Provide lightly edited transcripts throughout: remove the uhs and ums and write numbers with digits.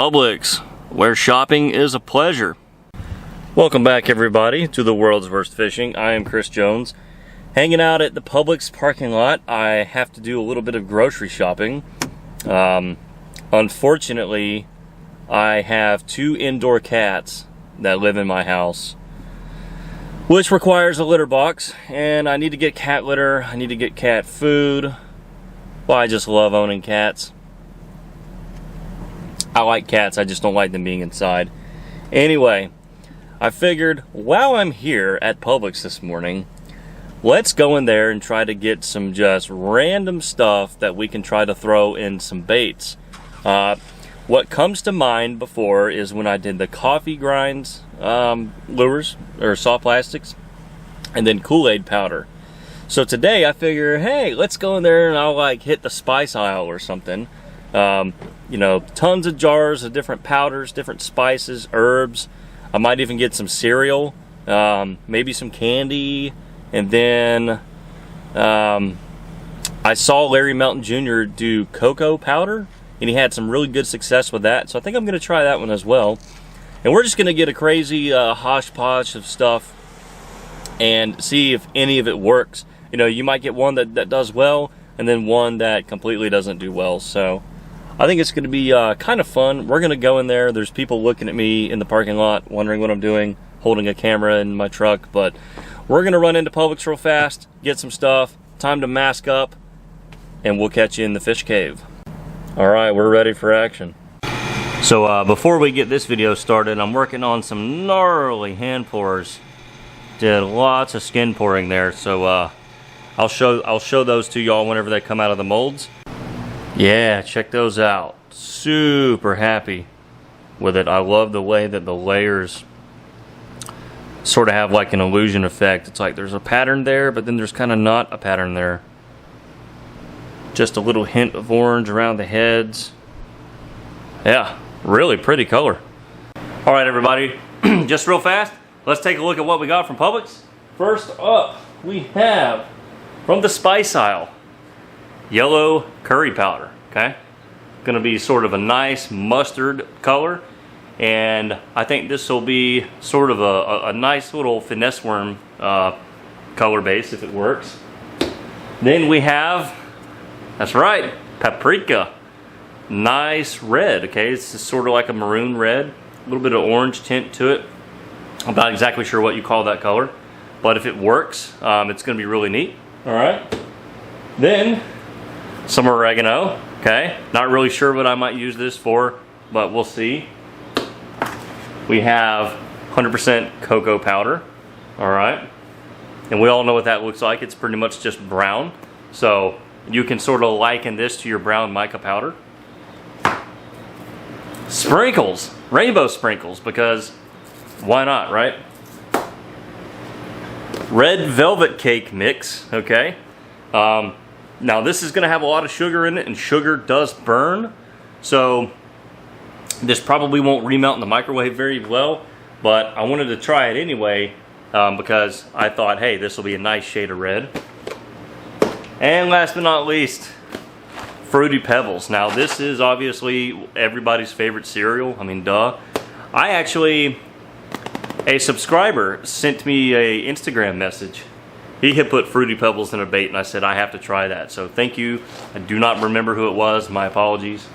Publix, where shopping is a pleasure. Welcome back, everybody, to the world's worst fishing. I am Chris Jones, hanging out at the Publix parking lot. I have to do a little bit of grocery shopping. Unfortunately, I have 2 indoor cats that live in my house, which requires a litter box, and I need to get cat litter. I need to get cat food. Well, I just love owning cats. I like cats, I just don't like them being inside. Anyway, I figured while I'm here at Publix this morning, let's go in there and try to get some just random stuff that we can try to throw in some baits. What comes to mind before is when I did the coffee grinds lures, or soft plastics, and then Kool-Aid powder. So today I figure, hey, let's go in there and I'll like hit the spice aisle or something. You know, tons of jars of different powders, different spices, herbs. I might even get some cereal, maybe some candy, and then I saw Larry Melton Jr. do cocoa powder, and he had some really good success with that, so I think I'm going to try that one as well. And we're just going to get a crazy hodgepodge of stuff and see if any of it works. You know, you might get one that does well, and then one that completely doesn't do well, so I think it's going to be kind of fun. We're going to go in there. There's people looking at me in the parking lot, wondering what I'm doing, holding a camera in my truck. But we're going to run into Publix real fast, get some stuff. Time to mask up, and we'll catch you in the fish cave. All right, we're ready for action. So before we get this video started, I'm working on some gnarly hand pours. Did lots of skin pouring there, so I'll show those to y'all whenever they come out of the molds. Yeah, check those out. Super happy with it. I love the way that the layers sort of have like an illusion effect. It's like there's a pattern there, but then there's kind of not a pattern there. Just a little hint of orange around the heads. Yeah, really pretty color. All right, everybody, just real fast, let's take a look at what we got from Publix. First up, we have from the spice aisle, yellow curry powder, okay? Gonna be sort of a nice mustard color, and I think this will be sort of a nice little finesse worm color base if it works. Then we have, that's right, paprika. Nice red, okay? It's just sort of like a maroon red, a little bit of orange tint to it. I'm not exactly sure what you call that color, but if it works, it's gonna be really neat. All right, then some oregano, okay? Not really sure what I might use this for, but we'll see. We have 100% cocoa powder, all right? And we all know what that looks like. It's pretty much just brown. So you can sort of liken this to your brown mica powder. Sprinkles, rainbow sprinkles, because why not, right? Red velvet cake mix, okay? Now this is going to have a lot of sugar in it, and sugar does burn, so this probably won't remelt in the microwave very well, but I wanted to try it anyway because I thought, hey, this will be a nice shade of red. And last but not least, Fruity Pebbles. Now this is obviously everybody's favorite cereal. I mean, duh. A subscriber sent me a Instagram message. He had put Fruity Pebbles in a bait, and I said I have to try that. So thank you. I do not remember who it was. My apologies.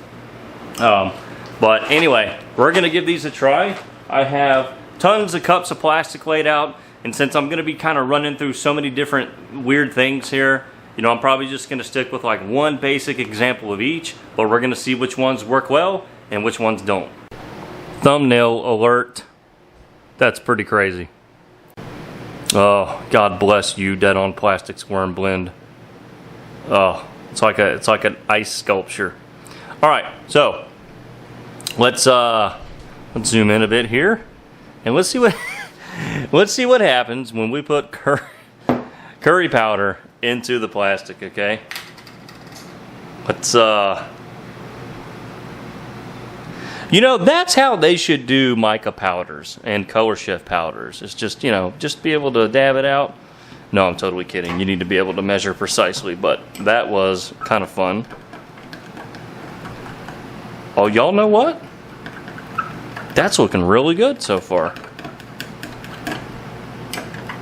But anyway, we're going to give these a try. I have tons of cups of plastic laid out, and since I'm going to be kind of running through so many different weird things here, you know, I'm probably just going to stick with like one basic example of each, but we're going to see which ones work well and which ones don't. Thumbnail alert. That's pretty crazy. Oh, God bless you, Dead on Plastics Worm Blend. Oh, it's like an ice sculpture. All right, so let's zoom in a bit here, and let's see what happens when we put curry powder into the plastic. Okay, let's you know, that's how they should do mica powders and color shift powders. It's just, you know, just be able to dab it out. No, I'm totally kidding. You need to be able to measure precisely, but that was kind of fun. Oh, y'all know what? that's looking really good so far.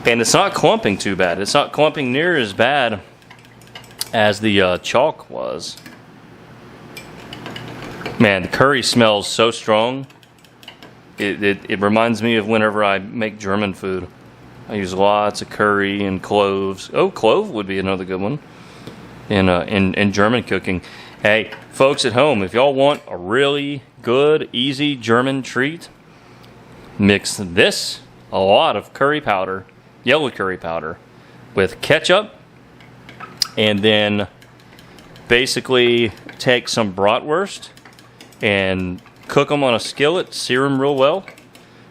And it's not clumping too bad. It's not clumping near as bad as the chalk was. Man, the curry smells so strong. It reminds me of whenever I make German food. I use lots of curry and cloves. Oh, clove would be another good one in German cooking. Hey, folks at home, if y'all want a really good, easy German treat, mix this, a lot of curry powder, yellow curry powder, with ketchup, and then basically take some bratwurst and cook them on a skillet, sear them real well,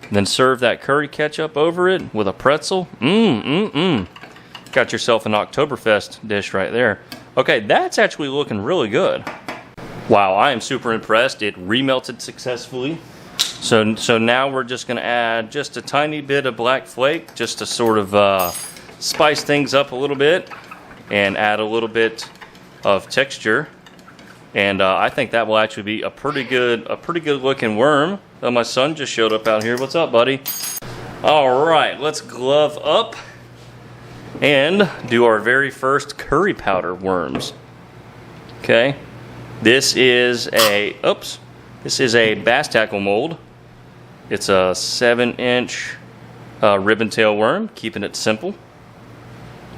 and then serve that curry ketchup over it with a pretzel. Got yourself an Oktoberfest dish right there. Okay, that's actually looking really good. Wow, I am super impressed. It remelted successfully. So now we're just going to add just a tiny bit of black flake just to sort of spice things up a little bit and add a little bit of texture. And I think that will actually be a pretty good looking worm. Oh, my son just showed up out here. What's up, buddy? All right, let's glove up and do our very first curry powder worms. Okay, this is a bass tackle mold. It's a 7-inch ribbon tail worm, keeping it simple.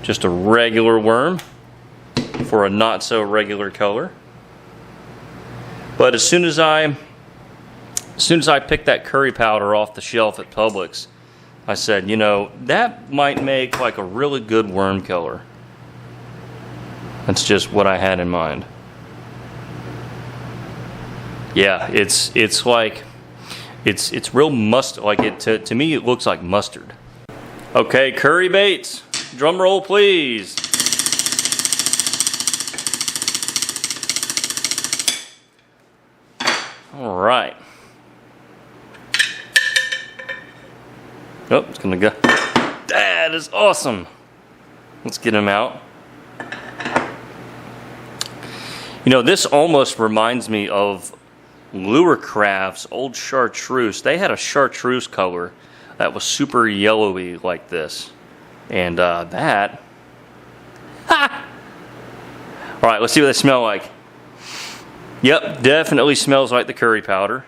Just a regular worm for a not so regular color. But as soon as I picked that curry powder off the shelf at Publix, I said, you know, that might make like a really good worm killer. That's just what I had in mind. Yeah, it's real mustard. Like to me, it looks like mustard. Okay, curry baits. Drum roll, please. All right. Oh, it's gonna go. That is awesome. Let's get him out. You know, this almost reminds me of Lure Craft's old chartreuse. They had a chartreuse color that was super yellowy like this. And that... Ha! All right, let's see what they smell like. Yep, definitely smells like the curry powder.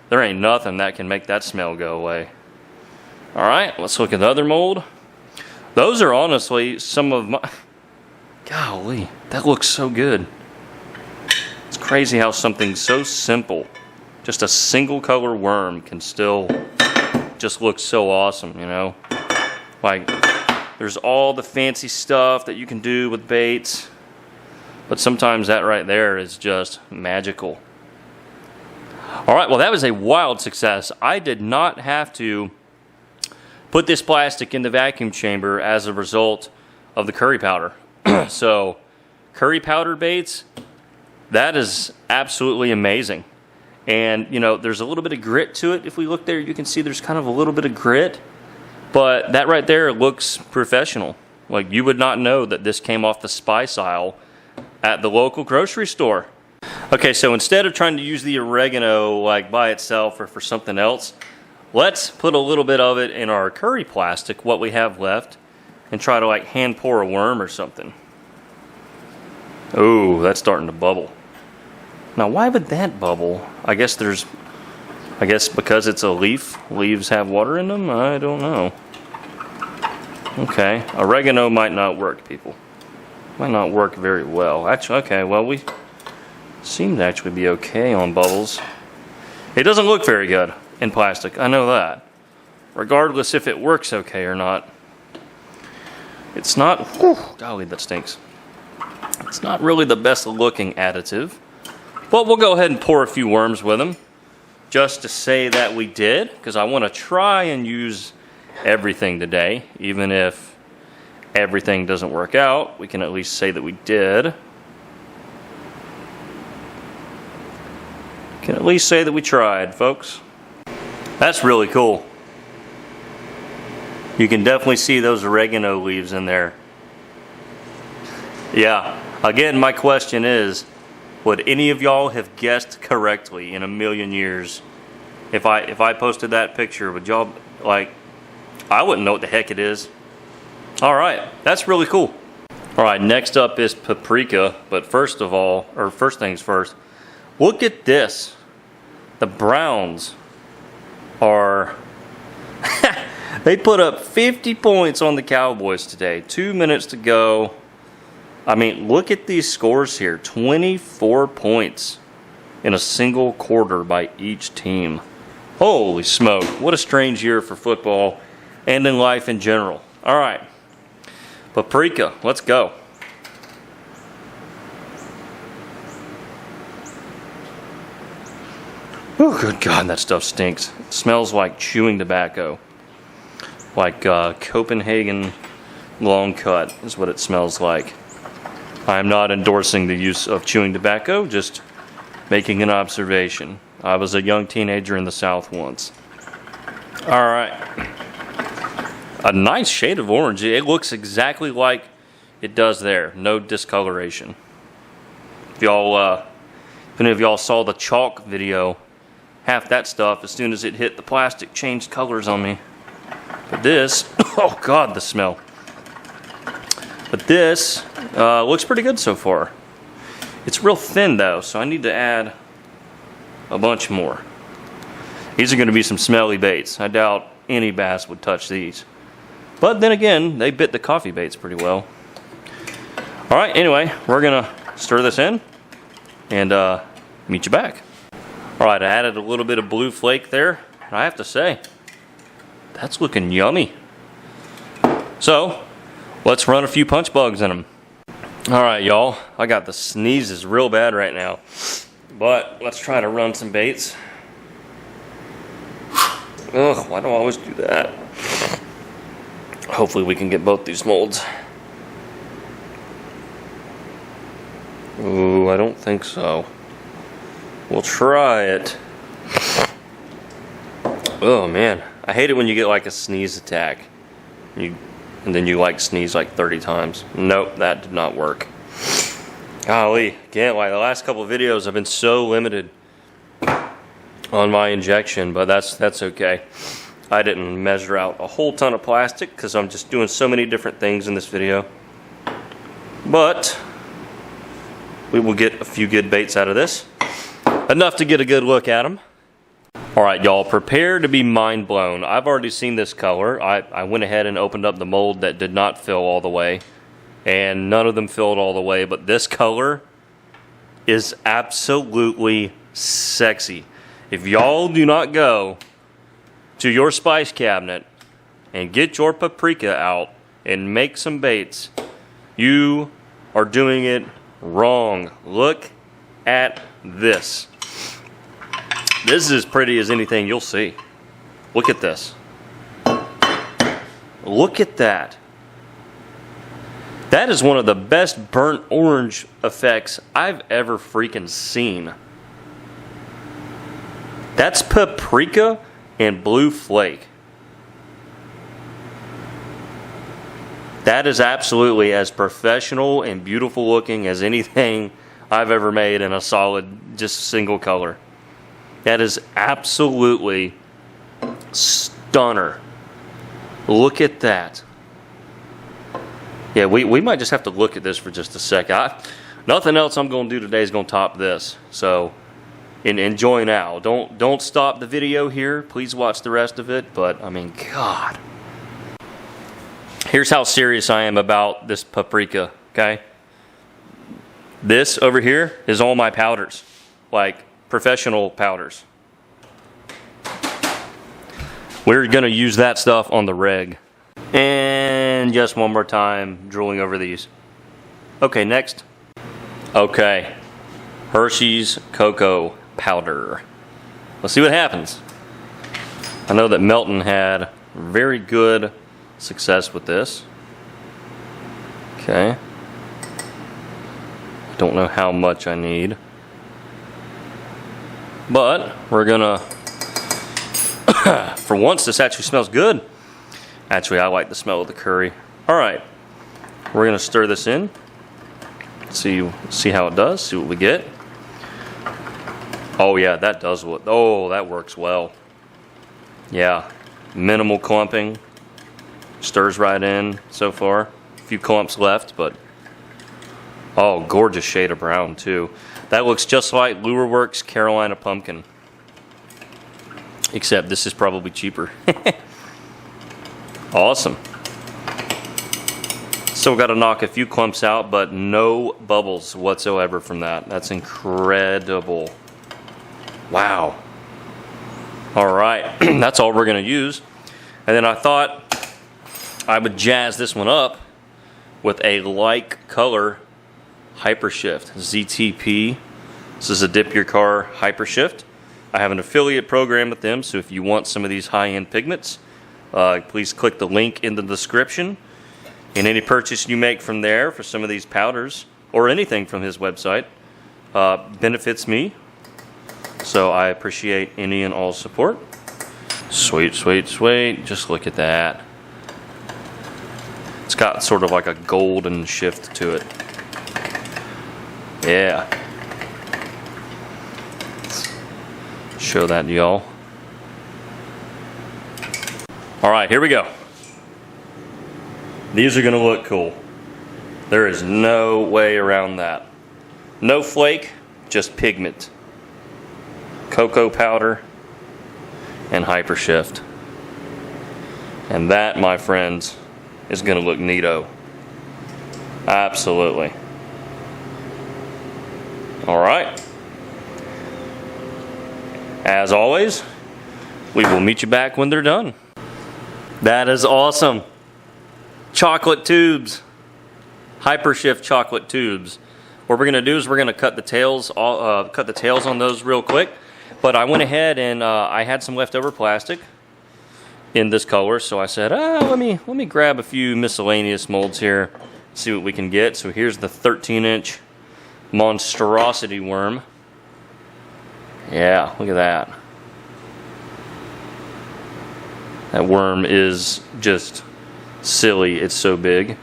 There ain't nothing that can make that smell go away. All right, let's look at the other mold. Those are honestly some of my... Golly, that looks so good. It's crazy how something so simple, just a single color worm, can still just look so awesome, you know? Like, there's all the fancy stuff that you can do with baits, but sometimes that right there is just magical. All right, well, that was a wild success. I did not have to put this plastic in the vacuum chamber as a result of the curry powder. So, curry powder baits, that is absolutely amazing. And, you know, there's a little bit of grit to it. If we look there, you can see there's kind of a little bit of grit. But that right there looks professional. Like, you would not know that this came off the spice aisle at the local grocery store. Okay, so instead of trying to use the oregano like by itself or for something else, let's put a little bit of it in our curry plastic, what we have left, and try to like hand pour a worm or something. Oh, that's starting to bubble. Now, why would that bubble? I guess because it's a leaf. Leaves have water in them? I don't know. Okay, oregano might not work, people. Might not work very well. Actually, okay, well, we seem to actually be okay on bubbles. It doesn't look very good in plastic, I know that. Regardless if it works okay or not. It's not, whew, golly, that stinks. It's not really the best looking additive. But we'll go ahead and pour a few worms with them, just to say that we did, because I want to try and use everything today. Even if everything doesn't work out, we can at least say that we did. Can at least say that we tried, folks. That's really cool. You can definitely see those oregano leaves in there. Yeah, again, my question is, would any of y'all have guessed correctly in a million years If I posted that picture, would y'all, like, I wouldn't know what the heck it is. All right, that's really cool. All right, next up is Paprika, but first things first, look at this. The Browns are, they put up 50 points on the Cowboys today. 2 minutes to go. I mean, look at these scores here. 24 points in a single quarter by each team. Holy smoke, what a strange year for football and in life in general. All right, Paprika, let's go. Oh, good God, that stuff stinks. It smells like chewing tobacco. Like Copenhagen long cut is what it smells like. I am not endorsing the use of chewing tobacco, just making an observation. I was a young teenager in the South once. All right. A nice shade of orange. It looks exactly like it does there. No discoloration. If any of y'all saw the chalk video, half that stuff, as soon as it hit the plastic, changed colors on me. But this, oh God, the smell. But this looks pretty good so far. It's real thin though, so I need to add a bunch more. These are going to be some smelly baits. I doubt any bass would touch these. But then again, they bit the coffee baits pretty well. All right, anyway, we're going to stir this in and meet you back. All right, I added a little bit of blue flake there. I have to say, that's looking yummy. So, let's run a few punch bugs in them. All right, y'all, I got the sneezes real bad right now. But let's try to run some baits. Ugh, why do I always do that? Hopefully we can get both these molds. Ooh, I don't think so. We'll try it. Oh man, I hate it when you get like a sneeze attack. And then you like sneeze like 30 times. Nope, that did not work. Golly, can't lie. The last couple of videos I've been so limited on my injection, but that's okay. I didn't measure out a whole ton of plastic because I'm just doing so many different things in this video. But we will get a few good baits out of this. Enough to get a good look at them. Alright y'all, prepare to be mind blown. I've already seen this color. I went ahead and opened up the mold that did not fill all the way. And none of them filled all the way, but this color is absolutely sexy. If y'all do not go to your spice cabinet and get your paprika out and make some baits, you are doing it wrong. Look at this. This is as pretty as anything you'll see. Look at this. Look at that. That is one of the best burnt orange effects I've ever freaking seen. That's paprika and blue flake. That is absolutely as professional and beautiful looking as anything I've ever made in a solid, just single color. That is absolutely stunner. Look at that. Yeah, we might just have to look at this for just a second. Nothing else I'm going to do today is going to top this. So, enjoy now. Don't stop the video here. Please watch the rest of it. But, I mean, God. Here's how serious I am about this paprika, okay? This over here is all my powders. Like, professional powders. We're going to use that stuff on the reg. And just one more time, drooling over these. Okay, next. Okay, Hershey's cocoa powder. Let's see what happens. I know that Melton had very good success with this. Okay. I don't know how much I need. But we're gonna, for once this actually smells good. Actually, I like the smell of the curry. All right, we're gonna stir this in. See how it does. See what we get. Oh yeah, that does what. Oh, that works well. Yeah, minimal clumping. Stirs right in so far. A few clumps left, but oh, gorgeous shade of brown too. That looks just like LureWorks Carolina Pumpkin. Except this is probably cheaper. Awesome. Still got to knock a few clumps out, but no bubbles whatsoever from that. That's incredible. Wow. All right, that's all we're going to use. And then I thought I would jazz this one up with a like color Hypershift ZTP. This is a dip your car Hypershift. I have an affiliate program with them, so if you want some of these high-end pigments, please click the link in the description. And any purchase you make from there for some of these powders or anything from his website benefits me. So I appreciate any and all support. Sweet, sweet, sweet. Just look at that. It's got sort of like a golden shift to it. Yeah. Show that to y'all. All right, here we go. These are gonna look cool. There is no way around that. No flake, just pigment. Cocoa powder and Hypershift. And that, my friends, is gonna look neato. Absolutely. All right. As always, we will meet you back when they're done. That is awesome. Chocolate tubes. Hypershift chocolate tubes. What we're gonna do is we're gonna cut the tails on those real quick. But I went ahead and I had some leftover plastic in this color, so I said, let me grab a few miscellaneous molds here, see what we can get. So here's the 13-inch monstrosity worm. Yeah, look at that. That worm is just silly. It's so big.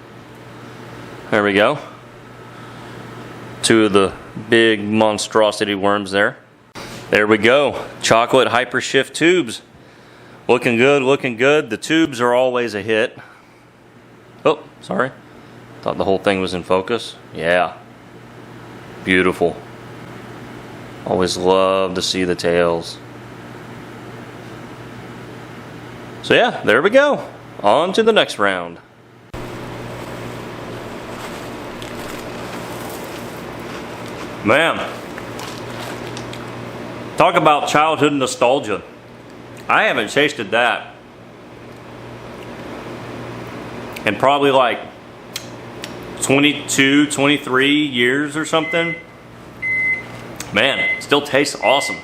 There we go. Two of the big monstrosity worms there. There we go. Chocolate Hypershift tubes. Looking good, looking good. The tubes are always a hit. Oh, sorry. Thought the whole thing was in focus. Yeah. Beautiful. Always love to see the tails. So yeah, there we go. On to the next round. Man, talk about childhood nostalgia. I haven't tasted that in probably like 22, 23 years or something. Man, it still tastes awesome.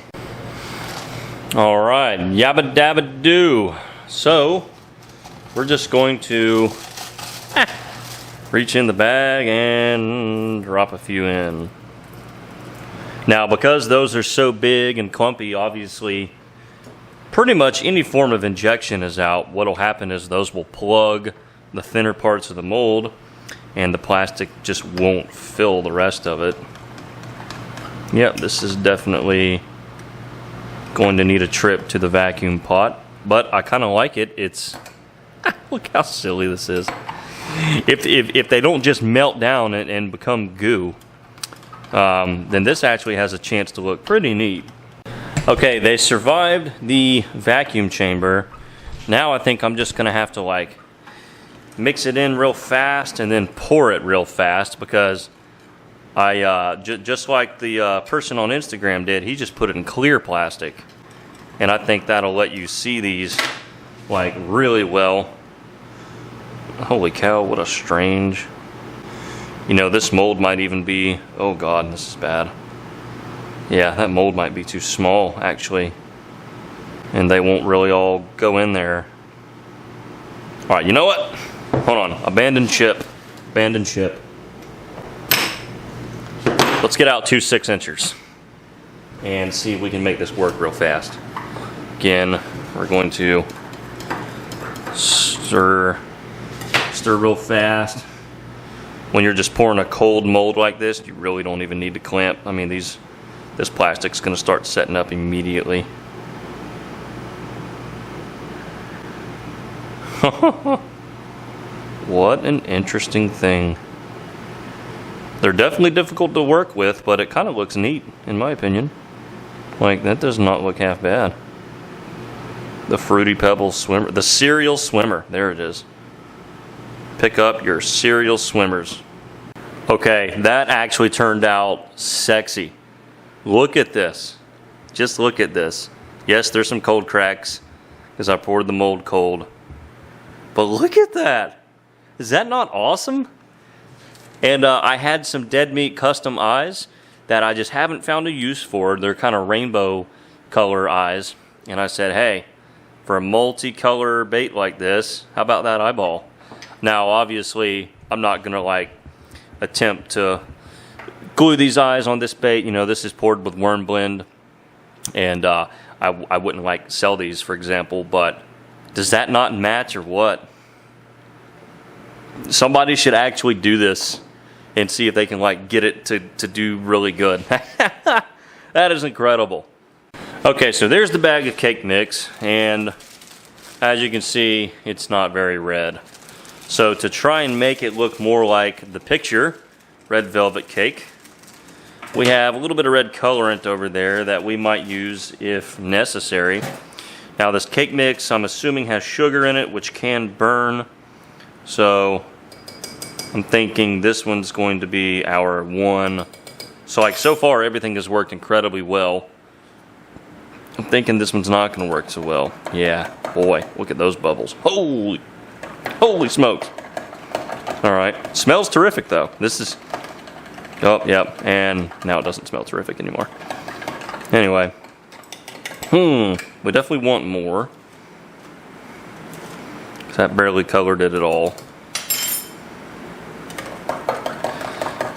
All right, yabba dabba doo. So, we're just going to reach in the bag and drop a few in. Now, because those are so big and clumpy, obviously, pretty much any form of injection is out. What'll happen is those will plug the thinner parts of the mold, and the plastic just won't fill the rest of it. Yep, this is definitely going to need a trip to the vacuum pot, but I kind of like it. It's look how silly this is. If they don't just melt down and become goo, then this actually has a chance to look pretty neat. Okay, they survived the vacuum chamber. Now I think I'm just gonna have to like mix it in real fast and then pour it real fast, because I just like the person on Instagram did, he just put it in clear plastic, and I think that'll let you see these like really well. Holy cow, what a strange. You know, this mold might even be, oh god, this is bad. Yeah, that mold might be too small actually, and they won't really all go in there. All right, you know what? Hold on, abandon ship. Abandon ship. Let's get out 2 6-inchers and see if we can make this work real fast. Again, we're going to stir real fast. When you're just pouring a cold mold like this, you really don't even need to clamp. I mean, this plastic's going to start setting up immediately. What an interesting thing. They're definitely difficult to work with, but it kind of looks neat, in my opinion. Like, that does not look half bad. The Fruity Pebbles swimmer. The cereal swimmer. There it is. Pick up your cereal swimmers. Okay, that actually turned out sexy. Look at this. Just look at this. Yes, there's some cold cracks because I poured the mold cold. But look at that. Is that not awesome? And I had some dead meat custom eyes that I just haven't found a use for. They're kind of rainbow color eyes. And I said, hey, for a multicolor bait like this, how about that eyeball? Now, obviously, I'm not going to like attempt to glue these eyes on this bait. You know, this is poured with worm blend. And I wouldn't like sell these, for example. But does that not match or what? Somebody should actually do this and see if they can like get it to do really good. That is incredible. Okay, so there's the bag of cake mix, and as you can see, it's not very red. So to try and make it look more like the picture, red velvet cake, we have a little bit of red colorant over there that we might use if necessary. Now this cake mix, I'm assuming, has sugar in it, which can burn. So I'm thinking this one's going to be our one. So like so far everything has worked incredibly well. I'm thinking this one's not going to work so well. Yeah, boy, look at those bubbles. Holy smokes. Alright, smells terrific though. This is, oh, yep, and now it doesn't smell terrific anymore. Anyway, we definitely want more. That barely colored it at all.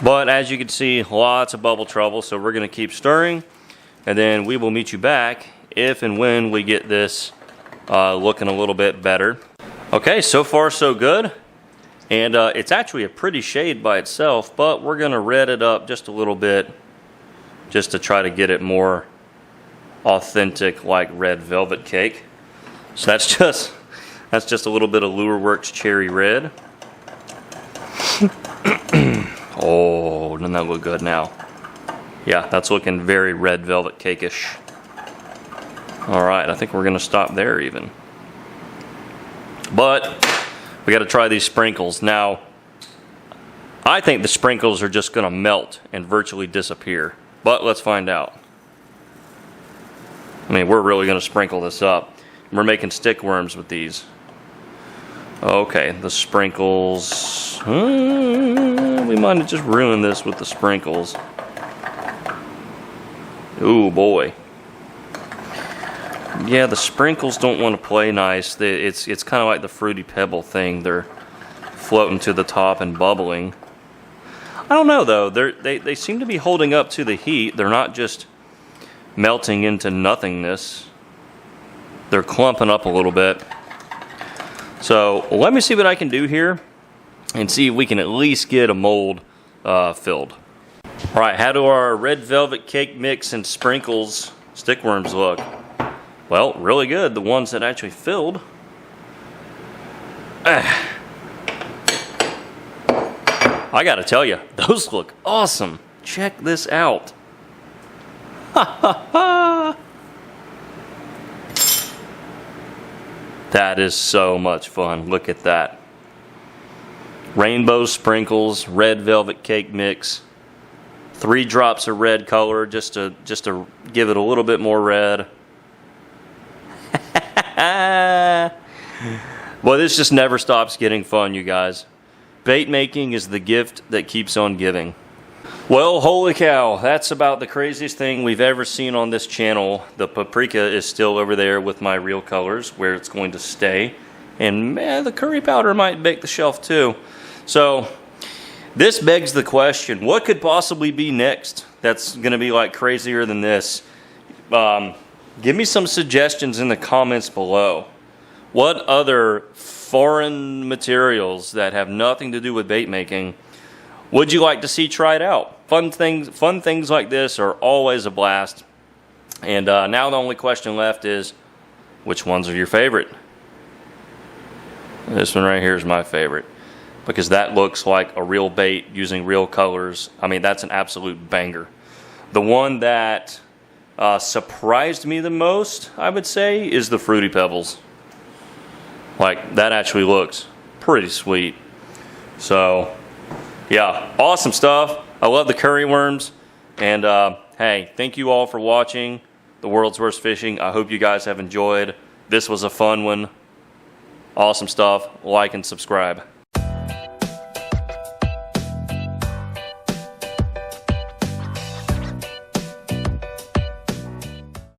But as you can see, lots of bubble trouble, so we're going to keep stirring, and then we will meet you back if and when we get this looking a little bit better. Okay, so far so good, and it's actually a pretty shade by itself, but we're going to red it up just a little bit just to try to get it more authentic like red velvet cake. So that's just a little bit of Lure Works Cherry Red. Oh, doesn't that look good now? Yeah, that's looking very red velvet cake-ish. Alright, I think we're going to stop there even. But we got to try these sprinkles. Now, I think the sprinkles are just going to melt and virtually disappear. But let's find out. I mean, we're really going to sprinkle this up. We're making stick worms with these. Okay, the sprinkles. We might have just ruined this with the sprinkles. Ooh, boy. Yeah, the sprinkles don't want to play nice. It's kind of like the Fruity Pebble thing. They're floating to the top and bubbling. I don't know, though. They seem to be holding up to the heat. They're not just melting into nothingness. They're clumping up a little bit. So let me see what I can do here and see if we can at least get a mold filled. Alright, how do our red velvet cake mix and sprinkles stick worms look? Well, really good. The ones that actually filled. I gotta tell you, those look awesome. Check this out. Ha ha ha! That is so much fun. Look at that. Rainbow sprinkles, red velvet cake mix, 3 drops of red color just to give it a little bit more red. Well, this just never stops getting fun, you guys. Bait making is the gift that keeps on giving. Well, holy cow, that's about the craziest thing we've ever seen on this channel. The paprika is still over there with my real colors where it's going to stay. And man, the curry powder might bake the shelf too. So this begs the question, what could possibly be next that's going to be like crazier than this? Give me some suggestions in the comments below. What other foreign materials that have nothing to do with bait making would you like to see tried out? Fun things like this are always a blast. And now the only question left is, which ones are your favorite? This one right here is my favorite because that looks like a real bait using real colors. I mean, that's an absolute banger. The one that surprised me the most, I would say, is the Fruity Pebbles. Like, that actually looks pretty sweet. So, yeah, awesome stuff. I love the curry worms. And, hey, thank you all for watching The World's Worst Fishing. I hope you guys have enjoyed. This was a fun one. Awesome stuff. Like and subscribe.